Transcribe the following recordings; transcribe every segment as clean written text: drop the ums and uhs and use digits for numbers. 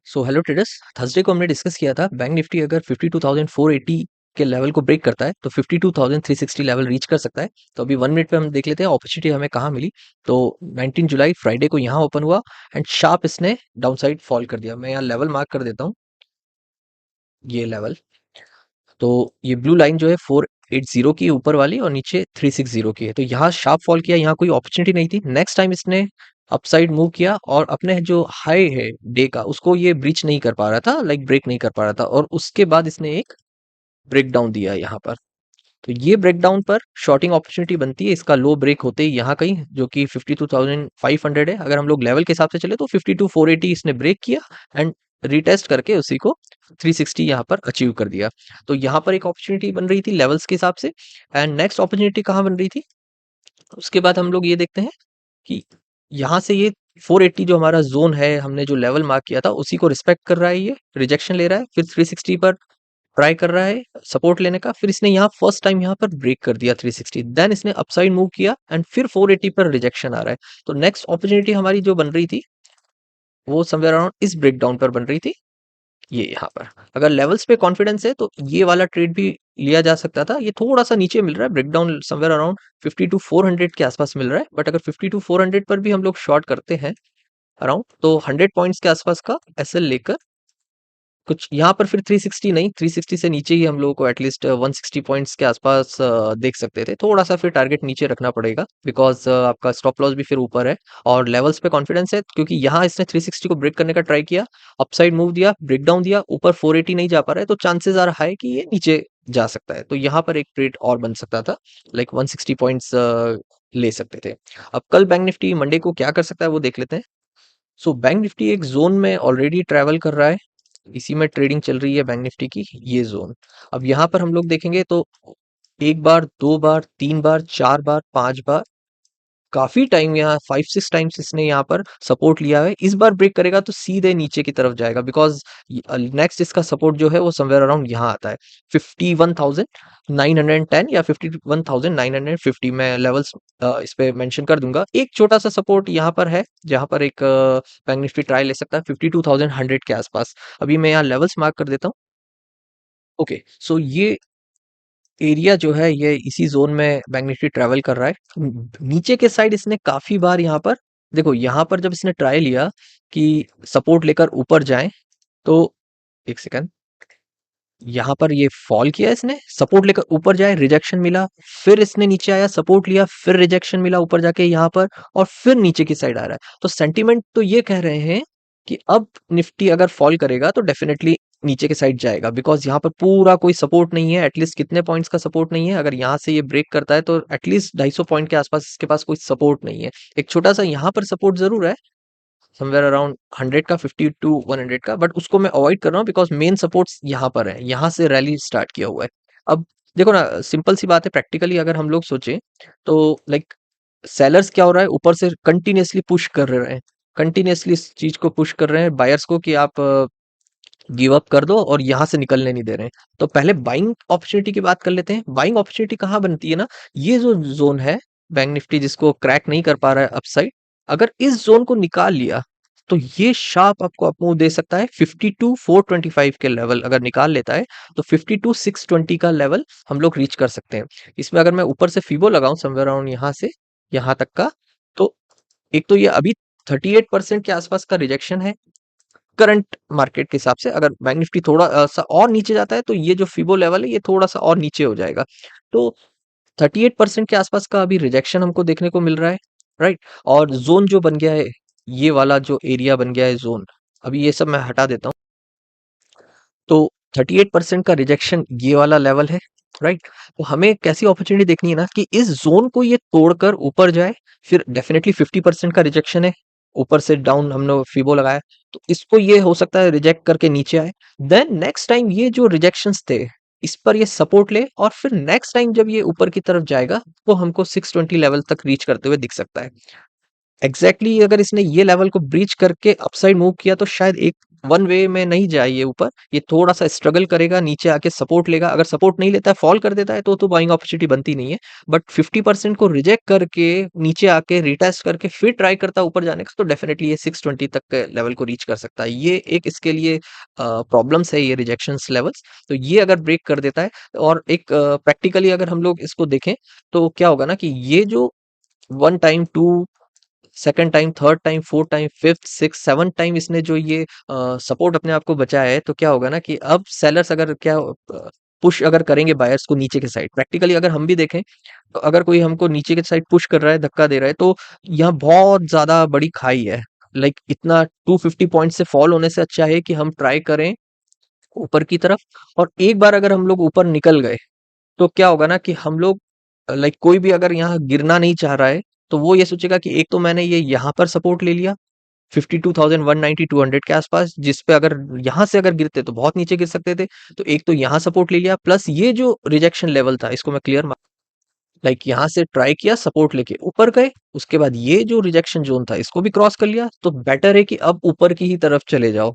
So hello traders, Thursday को हमने discuss किया था बैंक निफ्टी अगर 52,480 के लेवल को ब्रेक करता है तो 52,360 लेवल रीच कर सकता है। तो अभी 1 मिनट पे हम देख लेते हैं अपॉर्चुनिटी हमें कहाँ मिली। तो 19 जुलाई फ्राइडे को यहाँ ओपन हुआ एंड शार्प इसने डाउन साइड फॉल कर दिया। मैं यहाँ लेवल मार्क कर देता हूँ, ये लेवल। तो ये ब्लू लाइन जो है 480 की ऊपर वाली और नीचे 360 की है। तो यहाँ शार्प फॉल किया, यहाँ कोई अपॉर्चुनिटी नहीं थी। नेक्स्ट टाइम इसने अपसाइड मूव किया और अपने जो हाई है डे का उसको ये ब्रीच नहीं कर पा रहा था, लाइक ब्रेक नहीं कर पा रहा था, और उसके बाद इसने एक ब्रेक डाउन दिया यहाँ पर। तो ये ब्रेकडाउन पर शॉर्टिंग अपॉर्चुनिटी बनती है, इसका लो ब्रेक होते ही यहाँ कहीं जो कि 52,500 है। अगर हम लोग लेवल के हिसाब से चले तो 52,480 इसने ब्रेक किया एंड रिटेस्ट करके उसी को 360 यहाँ पर अचीव कर दिया। तो यहाँ पर एक अपॉर्चुनिटी बन रही थी लेवल्स के हिसाब से। एंड नेक्स्ट अपॉर्चुनिटी कहाँ बन रही थी, उसके बाद हम लोग ये देखते हैं कि यहाँ से ये 480 जो हमारा जोन है, हमने जो लेवल मार्क किया था उसी को रिस्पेक्ट कर रहा है, ये रिजेक्शन ले रहा है, फिर 360 पर ट्राई कर रहा है सपोर्ट लेने का। फिर इसने यहाँ फर्स्ट टाइम यहाँ पर ब्रेक कर दिया 360, देन इसने अपसाइड मूव किया एंड फिर 480 पर रिजेक्शन आ रहा है। तो नेक्स्ट अपॉर्चुनिटी हमारी जो बन रही थी वो समवेयर अराउंड इस ब्रेकडाउन पर बन रही थी, ये यहाँ पर। अगर लेवल्स पे कॉन्फिडेंस है तो ये वाला ट्रेड भी लिया जा सकता था। ये थोड़ा सा नीचे मिल रहा है, ब्रेकडाउन समवेयर अराउंड 52,400 के आसपास मिल रहा है, बट अगर 52,400 पर भी हम लोग शॉर्ट करते हैं अराउंड, तो 100 पॉइंट्स के आसपास का एसएल लेकर कुछ यहाँ पर फिर 360 नहीं, 360 से नीचे ही हम लोगों को एटलीस्ट 160 पॉइंट्स के आसपास देख सकते थे। थोड़ा सा फिर टारगेट नीचे रखना पड़ेगा बिकॉज आपका स्टॉप लॉस भी फिर ऊपर है और लेवल्स पे कॉन्फिडेंस है, क्योंकि यहाँ इसने 360 को ब्रेक करने का ट्राई किया, अपसाइड मूव दिया, ब्रेक डाउन दिया, ऊपर 480 नहीं जा पा रहा है, तो चांसेस आर हाई कि ये नीचे जा सकता है। तो यहाँ पर एक ट्रेड और बन सकता था, लाइक 160 पॉइंट्स ले सकते थे। अब कल बैंक निफ्टी मंडे को क्या कर सकता है वो देख लेते हैं। सो बैंक निफ्टी एक जोन में ऑलरेडी ट्रेवल कर रहा है, इसी में ट्रेडिंग चल रही है बैंक निफ्टी की, ये जोन। अब यहाँ पर हम लोग देखेंगे तो एक बार, दो बार, तीन बार, चार बार, पांच बार, काफी टाइम, यहाँ 5-6 टाइम्स इसने यहाँ पर सपोर्ट लिया है। इस बार ब्रेक करेगा तो सीधे नीचे की तरफ जाएगा बिकॉज नेक्स्ट इसका सपोर्ट जो है वो समवेयर अराउंड यहाँ आता है 51,910 या 51,950। मैं लेवल्स इस पे मेंशन कर दूंगा। एक छोटा सा सपोर्ट यहाँ पर है जहां पर एक बैंक निफ्टी ट्राई ले सकता है 52,100 के आसपास। अभी मैं यहाँ लेवल्स मार्क कर देता हूँ। ओके, सो ये एरिया जो है ये इसी जोन में बैंक निफ्टी ट्रेवल कर रहा है। नीचे के साइड इसने काफी बार यहाँ पर, देखो यहाँ पर जब इसने ट्राई लिया कि सपोर्ट लेकर ऊपर जाए, तो एक सेकंड, यहाँ पर ये फॉल किया इसने, सपोर्ट लेकर ऊपर जाए, रिजेक्शन मिला, फिर इसने नीचे आया, सपोर्ट लिया, फिर रिजेक्शन मिला ऊपर जाके यहाँ पर, और फिर नीचे की साइड आ रहा है। तो सेंटीमेंट तो ये कह रहे हैं कि अब निफ्टी अगर फॉल करेगा तो डेफिनेटली नीचे के साइड जाएगा बिकॉज यहाँ पर पूरा कोई सपोर्ट नहीं है, एटलीस्ट कितने पॉइंट्स का सपोर्ट नहीं है। अगर यहाँ से ये ब्रेक करता है तो एटलीस्ट 250 पॉइंट के आसपास इसके पास कोई सपोर्ट नहीं है। एक छोटा सा यहाँ पर सपोर्ट जरूर है, समवेयर अराउंड 100 का, 50 टू 100 का, बट उसको मैं अवॉइड कर रहा हूँ बिकॉज मेन सपोर्ट्स यहाँ पर है, यहाँ से रैली स्टार्ट किया हुआ है। अब देखो ना, सिंपल सी बात है, प्रैक्टिकली अगर हम लोग सोचें तो लाइक सेलर्स क्या हो रहा है, ऊपर से कंटिन्यूअसली पुश कर रहे हैं, कंटिन्यूअसली इस चीज को पुश कर रहे हैं बायर्स को कि आप गिव अप कर दो, और यहाँ से निकलने नहीं दे रहे हैं। तो पहले बाइंग अपॉर्चुनिटी की बात कर लेते हैं। बाइंग अपॉर्चुनिटी कहाँ बनती है ना, ये जो जोन है बैंक निफ्टी जिसको क्रैक नहीं कर पा रहा है अपसाइड, अगर इस जोन को निकाल लिया तो ये शार्प आपको अप मूव दे सकता है 52,425 के लेवल अगर निकाल लेता है, तो 52,620 का लेवल हम लोग रीच कर सकते हैं। इसमें अगर मैं ऊपर से फीबो लगाऊं समवेयर अराउंड यहाँ से यहाँ तक का, तो एक तो ये अभी 38% के आसपास का रिजेक्शन है करंट मार्केट के हिसाब से। अगर बैंक निफ्टी थोड़ा सा और नीचे जाता है तो ये जो फिबो लेवल है ये थोड़ा सा और नीचे हो जाएगा। तो 38% के आसपास का अभी रिजेक्शन हमको देखने को मिल रहा है, राइट। और जोन जो बन गया है, ये वाला जो एरिया बन गया है जोन, अभी ये सब मैं हटा देता हूँ। तो 38% का रिजेक्शन ये वाला लेवल है, राइट। तो हमें कैसी अपॉर्चुनिटी देखनी है ना कि इस जोन को ये तोड़कर ऊपर जाए। फिर डेफिनेटली 50% का रिजेक्शन है, ऊपर से डाउन हमने फिबो लगाया, तो इसको ये हो सकता है रिजेक्ट करके नीचे आए। देन नेक्स्ट टाइम ये जो रिजेक्शंस थे इस पर ये सपोर्ट ले, और फिर नेक्स्ट टाइम जब ये ऊपर की तरफ जाएगा तो हमको 620 लेवल तक रीच करते हुए दिख सकता है। एग्जैक्टली अगर इसने ये लेवल को ब्रीच करके अपसाइड मूव किया तो शायद एक वन वे में नहीं जाए ये ऊपर, ये थोड़ा सा स्ट्रगल करेगा, नीचे आके सपोर्ट लेगा। अगर सपोर्ट नहीं लेता है, फॉल कर देता है, तो बाइंग अपॉर्चुनिटी बनती नहीं है। बट 50% को रिजेक्ट करके नीचे आके रिटेस्ट करके फिर ट्राई करता है ऊपर जाने का, तो डेफिनेटली ये 620 तक के लेवल को रीच कर सकता है। ये एक इसके लिए प्रॉब्लम्स है, ये रिजेक्शंस लेवल्स। तो ये अगर ब्रेक कर देता है, और एक प्रैक्टिकली अगर हम लोग इसको देखें, तो क्या होगा ना कि ये जो one time, two second time, third time, fourth time, fifth, six, seven time इसने जो ये सपोर्ट अपने आप को बचाया है, तो क्या होगा ना कि अब सेलर्स अगर क्या पुश अगर करेंगे बायर्स को नीचे के साइड, प्रैक्टिकली अगर हम भी देखें, तो अगर कोई हमको नीचे के साइड पुश कर रहा है, धक्का दे रहा है, तो यहाँ बहुत ज्यादा बड़ी खाई है। लाइक इतना 250 पॉइंट से फॉल होने से अच्छा है कि हम ट्राई करें ऊपर की तरफ। और एक बार अगर हम लोग ऊपर निकल गए, तो क्या होगा ना कि हम लोग लाइक कोई भी अगर यहाँ गिरना नहीं चाह रहा है, तो वो ये सोचेगा कि एक तो मैंने ये यहाँ पर सपोर्ट ले लिया 52,190 200 के आसपास, जिस पे अगर यहाँ से अगर गिरते तो बहुत नीचे गिर सकते थे। तो एक तो यहाँ सपोर्ट ले लिया, प्लस ये जो रिजेक्शन लेवल था इसको मैं क्लियर, लाइक यहाँ से ट्राई किया सपोर्ट लेके ऊपर गए, उसके बाद ये जो रिजेक्शन जोन था इसको भी क्रॉस कर लिया, तो बेटर है कि अब ऊपर की ही तरफ चले जाओ।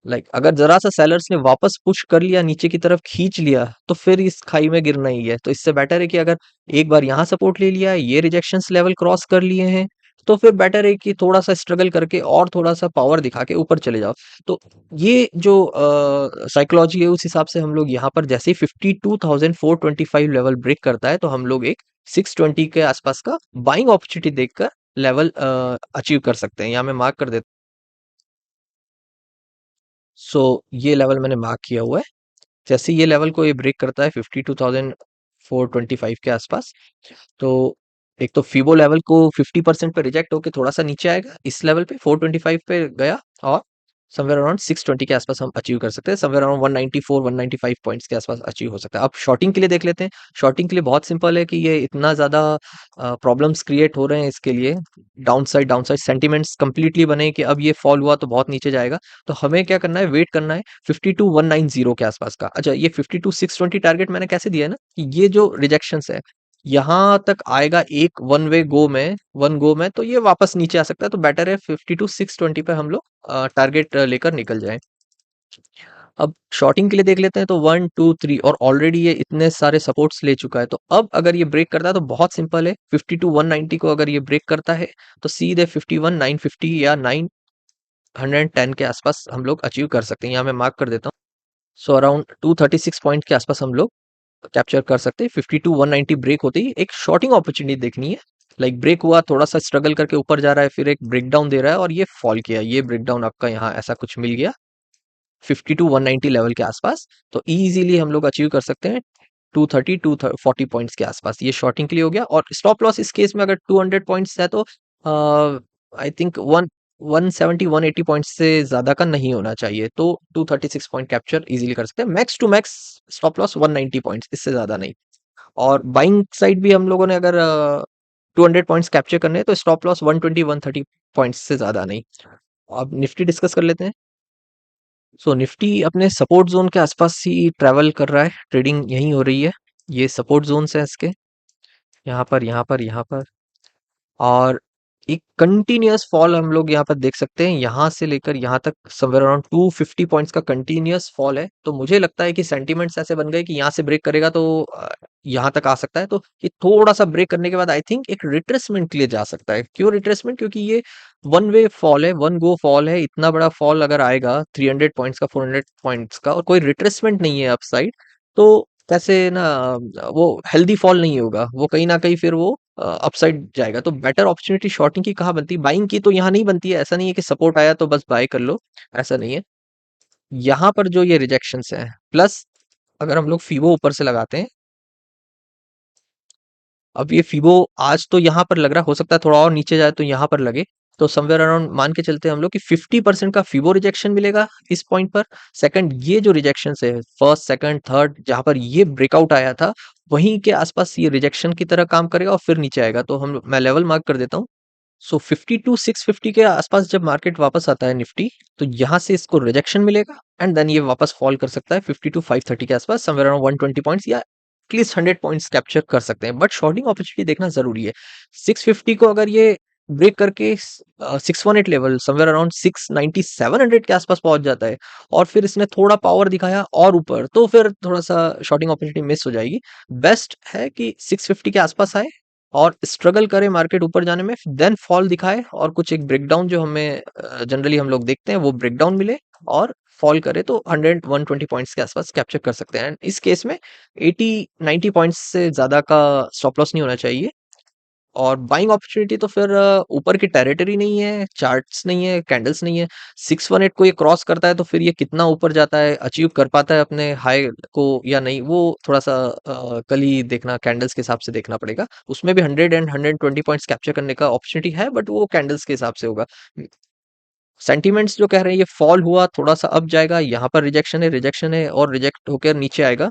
लाइक अगर जरा सा सेलर्स ने वापस पुश कर लिया, नीचे की तरफ खींच लिया, तो फिर इस खाई में गिरना ही है। तो इससे बेटर है कि अगर एक बार यहाँ सपोर्ट ले लिया, ये रिजेक्शंस लेवल क्रॉस कर लिए हैं, तो फिर बेटर है कि थोड़ा सा स्ट्रगल करके और थोड़ा सा पावर दिखा के ऊपर चले जाओ। तो ये जो साइकोलॉजी है, उस हिसाब से हम लोग यहाँ पर जैसे ही 52,425 लेवल ब्रेक करता है, तो हम लोग एक 620 के आसपास का बाइंग अपॉर्चुनिटी देखकर लेवल अचीव कर सकते हैं। यहाँ मैं मार्क कर देता हूँ। सो ये लेवल मैंने मार्क किया हुआ है। जैसे ये लेवल को ये ब्रेक करता है 52,425 के आसपास, तो एक तो फीबो लेवल को 50% पे रिजेक्ट होके थोड़ा सा नीचे आएगा, इस लेवल पे 425 पे गया, और समवेयर अराउंड 620 के आसपास हम अचीव कर सकते हैं। समवेयर अराउंड 194 195 पॉइंट्स के आसपास अचीव हो सकता है। अब शॉर्टिंग के लिए देख लेते हैं। शॉर्टिंग के लिए बहुत सिंपल है कि ये इतना ज्यादा प्रॉब्लम्स क्रिएट हो रहे हैं इसके लिए, डाउन साइड सेंटिमेंट्स कंप्लीटली बने कि अब ये फॉल हुआ तो बहुत नीचे जाएगा। तो हमें क्या करना है, वेट करना है 52,190 के आसपास का। अच्छा, ये 52,620 टारगेट मैंने कैसे दिया है ना, कि ये जो रिजेक्शंस है यहाँ तक आएगा एक वन गो में, तो ये वापस नीचे आ सकता है। तो बेटर है 52,620 पे हम लोग टारगेट लेकर निकल जाएं। अब शॉर्टिंग के लिए देख लेते हैं, तो वन टू थ्री, और ऑलरेडी ये इतने सारे सपोर्ट्स ले चुका है। तो अब अगर ये ब्रेक करता है, तो बहुत सिंपल है, 52,190 को अगर ये ब्रेक करता है, तो सीधे 51,950 या 910 के आसपास हम लोग अचीव कर सकते हैं। यहाँ मैं मार्क कर देता हूँ। सो अराउंड 236 पॉइंट के आसपास हम लोग कैप्चर कर सकते हैं। 52,190 ब्रेक होते ही एक शॉर्टिंग अपॉर्चुनिटी देखनी है। लाइक ब्रेक हुआ, थोड़ा सा स्ट्रगल करके ऊपर जा रहा है, फिर एक ब्रेकडाउन दे रहा है और ये फॉल किया, ये ब्रेकडाउन आपका यहाँ ऐसा कुछ मिल गया 52,190 लेवल के आसपास, तो इजीली हम लोग अचीव कर सकते हैं 230 240 पॉइंट्स के आसपास। ये शॉर्टिंग के लिए हो गया। और स्टॉप लॉस इस केस में अगर 200 पॉइंट्स है, तो आई थिंक 170 180 पॉइंट्स से ज्यादा का नहीं होना चाहिए, तो 236 पॉइंट कैप्चर इजीली कर सकते हैं। Max to max stop loss 190 points, इससे ज्यादा नहीं। और बाइंग साइड भी हम लोगों ने अगर 200 पॉइंट्स कैप्चर करने हैं, तो स्टॉप लॉस 120 130 पॉइंट्स से ज्यादा नहीं। अब निफ्टी डिस्कस कर लेते हैं। सो निफ्टी अपने सपोर्ट जोन के आसपास ही ट्रैवल कर रहा है, ट्रेडिंग यहीं हो रही है। ये सपोर्ट जोन्स हैं इसके, यहाँ पर, यहाँ पर, यहाँ पर, और एक कंटिन्यूअस फॉल हम लोग यहाँ पर देख सकते हैं, यहाँ से लेकर यहाँ तक समवेयर अराउंड 250 पॉइंट्स का कंटिन्यूअस फॉल है। तो मुझे लगता है कि सेंटिमेंट्स ऐसे बन गए कि यहाँ से ब्रेक करेगा तो यहाँ तक आ सकता है। तो ये थोड़ा सा ब्रेक करने के बाद आई थिंक एक रिट्रेसमेंट के लिए जा सकता है। क्यों रिट्रेसमेंट? क्योंकि ये वन वे फॉल है, वन गो फॉल है। इतना बड़ा फॉल अगर आएगा 300 पॉइंट्स का, 400 पॉइंट्स का, और कोई रिट्रेसमेंट नहीं है अपसाइड, तो कैसे ना, वो हेल्दी फॉल नहीं होगा, वो कहीं ना कहीं फिर वो अपसाइड जाएगा। तो बेटर अपॉर्चुनिटी शॉर्टिंग की कहाँ बनती है? बाइंग की तो यहाँ नहीं बनती है। ऐसा नहीं है कि सपोर्ट आया तो बस बाय कर लो, ऐसा नहीं है। यहाँ पर जो ये रिजेक्शंस हैं, प्लस अगर हम लोग फीबो ऊपर से लगाते हैं, अब ये फीबो आज तो यहाँ पर लग रहा है, हो सकता है थोड़ा और नीचे जाए तो यहाँ पर लगे। तो समवेयर अराउंड मान के चलते हैं हम लोग कि 50% का फीबो रिजेक्शन मिलेगा इस पॉइंट पर। सेकंड, ये जो रिजेक्शन है फर्स्ट सेकंड थर्ड, जहां पर ये ब्रेकआउट आया था, वहीं के आसपास ये रिजेक्शन की तरह काम करेगा और फिर नीचे आएगा। तो मैं लेवल मार्क कर देता हूँ। सो 52,650 के आसपास जब मार्केट वापस आता है निफ्टी, तो यहाँ से इसको रिजेक्शन मिलेगा, एंड देन ये वापस फॉल कर सकता है 52,530 के आसपास, समवेयर अराउंड 120 पॉइंट्स या एटलीस्ट 100 पॉइंट्स कैप्चर कर सकते हैं। बट शॉर्टिंग अपॉर्चुनिटी देखना जरूरी है। 650 को अगर ये ब्रेक करके 618 लेवल समवेयर अराउंड 690 700 के आसपास पहुंच जाता है, और फिर इसने थोड़ा पावर दिखाया और ऊपर, तो फिर थोड़ा सा शॉर्टिंग अपॉर्चुनिटी मिस हो जाएगी। बेस्ट है कि 650 के आसपास आए और स्ट्रगल करे मार्केट ऊपर जाने में, देन फॉल दिखाए और कुछ एक ब्रेकडाउन जो हमें जनरली हम लोग देखते हैं वो ब्रेकडाउन मिले और फॉल करे, तो 100 120 पॉइंट्स के आसपास कैप्चर कर सकते हैं। इस केस में 80 90 पॉइंट्स से ज्यादा का स्टॉप लॉस नहीं होना चाहिए। और बाइंग अपॉर्चुनिटी तो फिर ऊपर की टेरिटरी नहीं है, चार्ट्स नहीं है, कैंडल्स नहीं है। 618 को ये क्रॉस करता है तो फिर ये कितना ऊपर जाता है, अचीव कर पाता है अपने हाई को या नहीं, वो थोड़ा सा कल ही देखना, कैंडल्स के हिसाब से देखना पड़ेगा। उसमें भी 100 एंड 120 पॉइंट्स कैप्चर करने का अपॉर्चुनिटी है, बट वो कैंडल्स के हिसाब से होगा। सेंटीमेंट्स जो कह रहे हैं ये फॉल हुआ, थोड़ा सा अप जाएगा, यहाँ पर रिजेक्शन है और रिजेक्ट होकर नीचे आएगा,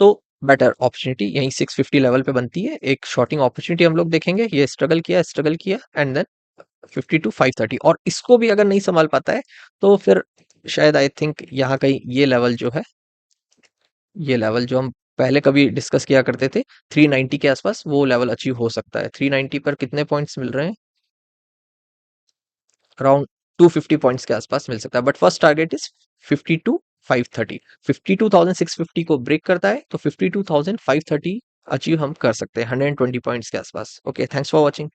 तो बेटर अपॉर्चुनिटी यहीं 650 लेवल पे बनती है। एक शॉर्टिंग अपॉर्चुनिटी हम लोग देखेंगे, ये स्ट्रगल किया एंड देन 50 टू 530, और इसको भी अगर नहीं संभाल पाता है तो फिर शायद आई थिंक यहाँ कहीं ये लेवल जो है, ये लेवल जो हम पहले कभी डिस्कस किया करते थे 390 के आसपास, वो लेवल अचीव हो सकता है। 390 पर कितने पॉइंट्स मिल रहे हैं, अराउंड 250 पॉइंट्स के आसपास मिल सकता है, but first target is 50 to 530। 52,650 को ब्रेक करता है तो 52,530 अचीव हम कर सकते हैं 120 पॉइंट्स के आसपास। Okay, thanks for watching.